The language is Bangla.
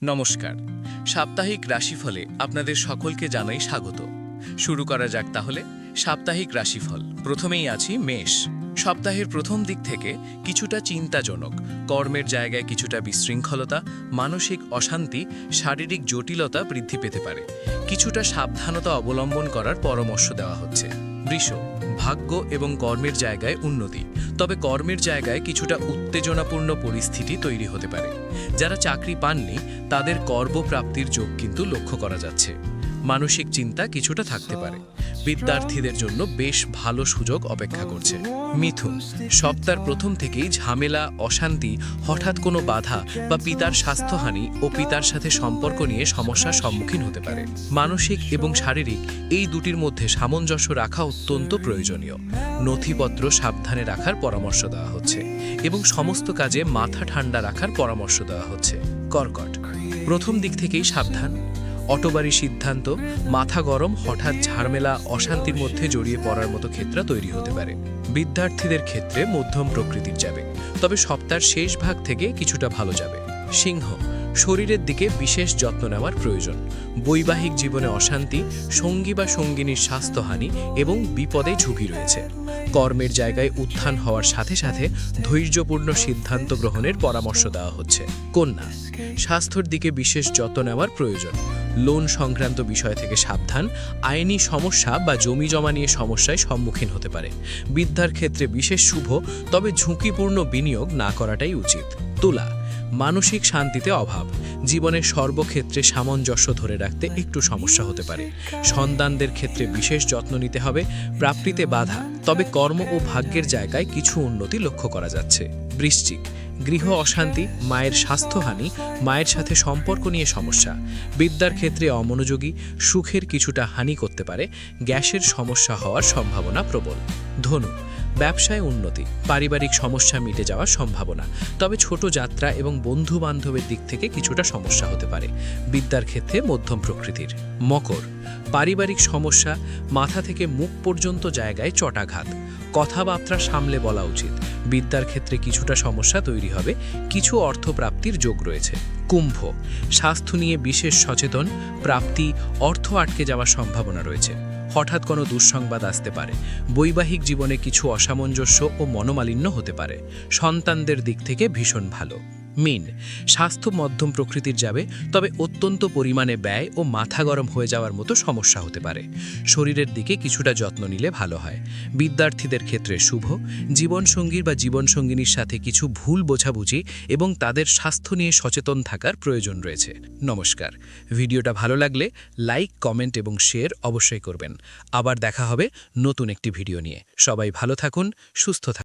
নমস্কার। সাপ্তাহিক রাশিফলে আপনাদের সকলকে জানাই স্বাগত। শুরু করা যাক তাহলে সাপ্তাহিক রাশিফল। প্রথমেই আছি মেষ। সপ্তাহের প্রথম দিক থেকে কিছুটা চিন্তাজনক, কর্মের জায়গায় কিছুটা বিশৃঙ্খলতা, মানসিক অশান্তি, শারীরিক জটিলতা বৃদ্ধি পেতে পারে। কিছুটা সাবধানতা অবলম্বন করার পরামর্শ দেওয়া হচ্ছে। বৃষ। ভাগ্য এবং কর্মের জায়গায় উন্নতি, তবে কর্মের জায়গায় কিছুটা উত্তেজনাপূর্ণ পরিস্থিতি তৈরি হতে পারে। যারা চাকরি পাননি তাদের কর্মপ্রাপ্তির যোগ কিন্তু লক্ষ্য করা যাচ্ছে। মানসিক চিন্তা কিছুটা থাকতে পারে। বিদ্যার্থীদের জন্য বেশ ভালো সুযোগ অপেক্ষা করছে। মিথুন। সপ্তাহের প্রথম থেকেই ঝামেলা, অশান্তি, হঠাৎ কোনো বাধা বা পিতার স্বাস্থ্যহানি ও পিতার সাথে সম্পর্ক নিয়ে সমস্যার সম্মুখীন হতে পারে। মানসিক এবং শারীরিক এই দুটির মধ্যে সামঞ্জস্য রাখা অত্যন্ত প্রয়োজনীয়। নথিপত্র সাবধানে রাখার পরামর্শ দেওয়া হচ্ছে এবং সমস্ত কাজে মাথা ঠান্ডা রাখার পরামর্শ দেওয়া হচ্ছে। কর্কট। প্রথম দিক থেকেই সাবধান। অটোবারি সিদ্ধান্ত, মাথা গরম, হঠাৎ ঝামেলা, অশান্তির মধ্যে জড়িয়ে পড়ার মতো ক্ষেত্র তৈরি হতে পারে। বিদ্যার্থীদের ক্ষেত্রে মধ্যম প্রকৃতির যাবে, তবে সপ্তাহের শেষ ভাগ থেকে কিছুটা ভালো যাবে। সিংহ। শরীরের দিকে বিশেষ যত্ন নেওয়ার প্রয়োজন। বৈবাহিক জীবনে অশান্তি, সঙ্গী বা সঙ্গিনীর স্বাস্থ্যহানি এবং বিপদে ঝুঁকি রয়েছে। কর্মের জায়গায় উত্থান হওয়ার সাথে সাথে ধৈর্যপূর্ণ সিদ্ধান্ত গ্রহণের পরামর্শ দেওয়া হচ্ছে। কন্যা। স্বাস্থ্যের দিকে বিশেষ যত্ন নেওয়ার প্রয়োজন। লোন সংক্রান্ত বিষয় থেকে সাবধান। আইনি সমস্যা বা জমি জমা নিয়ে সমস্যায় সম্মুখীন হতে পারে। বিদ্যার ক্ষেত্রে বিশেষ শুভ, তবে ঝুঁকিপূর্ণ বিনিয়োগ না করাটাই উচিত। তুলা। মানসিক শান্তিতে অভাব। জীবনের সর্বক্ষেত্রে সামঞ্জস্য ধরে রাখতে একটু সমস্যা হতে পারে। সন্তানদের ক্ষেত্রে বিশেষ যত্ন নিতে হবে। প্রাপ্তিতে বাধা, তবে কর্ম ও ভাগ্যের জায়গায় কিছু উন্নতি লক্ষ্য করা যাচ্ছে। বৃশ্চিক। গৃহ অশান্তি, মায়ের স্বাস্থ্যহানি, মায়ের সাথে সম্পর্ক নিয়ে সমস্যা। বিদ্যার ক্ষেত্রে অমনোযোগী, সুখের কিছুটা হানি করতে পারে। গ্যাসের সমস্যা হওয়ার সম্ভাবনা প্রবল। ধনু। ব্যবসায় উন্নতি, পারিবারিক সমস্যা মিটে যাওয়ার সম্ভাবনা, তবে ছোট যাত্রা এবং বন্ধু বান্ধবের দিক থেকে কিছুটা সমস্যা হতে পারে। বিদ্যার ক্ষেত্রে মধ্যম প্রকৃতির। মকর। পারিবারিক সমস্যা, মাথা থেকে মুখ পর্যন্ত জায়গায় চটাঘাত। কথাবার্তা সামলে বলা উচিত। বিদ্যার ক্ষেত্রে কিছুটা সমস্যা তৈরি হবে। কিছু অর্থপ্রাপ্তির যোগ রয়েছে। কুম্ভ। স্বাস্থ্য নিয়ে বিশেষ সচেতন। প্রাপ্তি, অর্থ আটকে যাওয়ার সম্ভাবনা রয়েছে। হঠাৎ কোনো দুঃসংবাদ আসতে পারে। বৈবাহিক জীবনে কিছু অসামঞ্জস্য ও মনোমালিন্য হতে পারে। সন্তানদের দিক থেকে ভীষণ ভালো। মীন। স্বাস্থ্য মধ্যম প্রকৃতির যাবে, তবে অত্যন্ত পরিমাণে ব্যয় ও মাথা গরম হয়ে যাওয়ার মতো সমস্যা হতে পারে। শরীরের দিকে কিছুটা যত্ন নিলে ভালো হয়। বিদ্যার্থীদের ক্ষেত্রে শুভ। জীবনসঙ্গীর বা জীবনসঙ্গিনীর সাথে কিছু ভুল বোঝাবুঝি এবং তাদের স্বাস্থ্য নিয়ে সচেতন থাকার প্রয়োজন রয়েছে। নমস্কার। ভিডিওটা ভালো লাগলে লাইক, কমেন্ট এবং শেয়ার অবশ্যই করবেন। আবার দেখা হবে নতুন একটি ভিডিও নিয়ে। সবাই ভালো থাকুন, সুস্থ থাকুন।